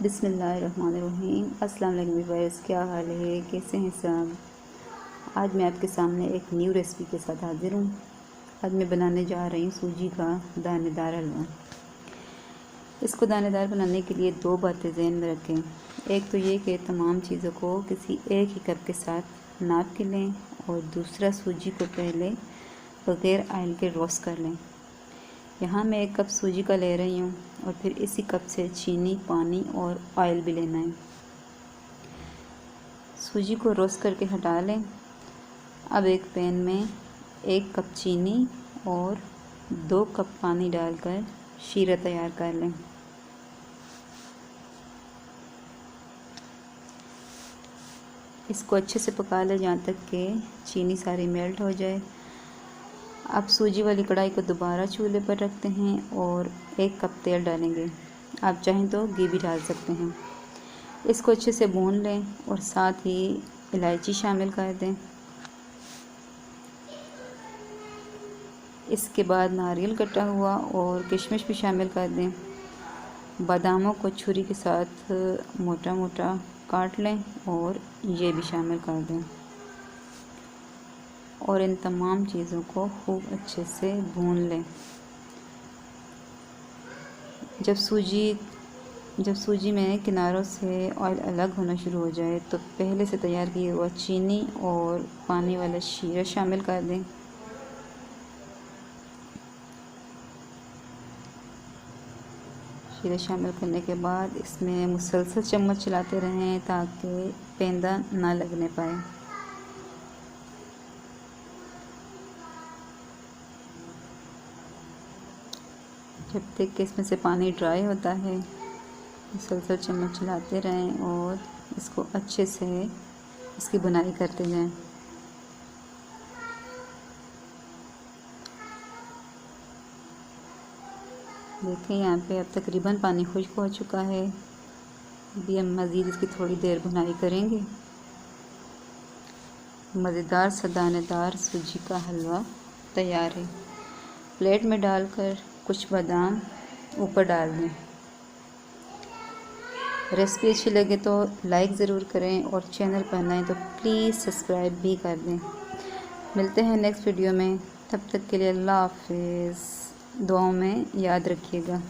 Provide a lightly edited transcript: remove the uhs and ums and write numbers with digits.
बिस्मिल्लाहिर्रहमानिर्रहीम। अस्सलाम वालेकुम व्यूअर्स, क्या हाल है, कैसे हैं सब। आज मैं आपके सामने एक न्यू रेसिपी के साथ हाजिर हूँ। आज मैं बनाने जा रही हूँ सूजी का दानेदार हलवा। इसको दानेदार बनाने के लिए दो बातें ज़हन में रखें। एक तो ये कि तमाम चीज़ों को किसी एक ही कप के साथ नाप के लें, और दूसरा सूजी को पहले बग़ैर ऑयल के रोस्ट कर लें। यहाँ मैं 1 कप सूजी का ले रही हूँ, और फिर इसी कप से चीनी, पानी और ऑयल भी लेना है। सूजी को रोस्ट करके हटा लें। अब एक पैन में 1 कप चीनी और 2 कप पानी डालकर शीरा तैयार कर लें। इसको अच्छे से पका लें जहाँ तक कि चीनी सारी मेल्ट हो जाए। अब सूजी वाली कढ़ाई को दोबारा चूल्हे पर रखते हैं और 1 कप तेल डालेंगे। आप चाहें तो घी भी डाल सकते हैं। इसको अच्छे से भून लें और साथ ही इलायची शामिल कर दें। इसके बाद नारियल कटा हुआ और किशमिश भी शामिल कर दें। बादामों को छुरी के साथ मोटा मोटा काट लें और ये भी शामिल कर दें, और इन तमाम चीज़ों को खूब अच्छे से भून लें। जब सूजी में किनारों से ऑयल अलग होना शुरू हो जाए तो पहले से तैयार किया हुआ चीनी और पानी वाला शीरा शामिल कर दें। शीरा शामिल करने के बाद इसमें मुसलसल चम्मच चलाते रहें ताकि पेंदा ना लगने पाए। जब तक कि इसमें से पानी ड्राई होता है, मुसलसल चम्मच चलाते रहें और इसको अच्छे से इसकी बुनाई करते जाएं। देखें यहाँ पे अब तकरीबन पानी खुश्क हो चुका है। अभी हम मज़ीद इसकी थोड़ी देर बुनाई करेंगे। मज़ेदार सा दानेदार सूजी का हलवा तैयार है। प्लेट में डालकर कुछ बादाम ऊपर डाल दें। रेसिपी अच्छी लगे तो लाइक ज़रूर करें, और चैनल पर नए तो प्लीज़ सब्सक्राइब भी कर दें। मिलते हैं नेक्स्ट वीडियो में, तब तक के लिए अल्लाह हाफिज़। दुआओं में याद रखिएगा।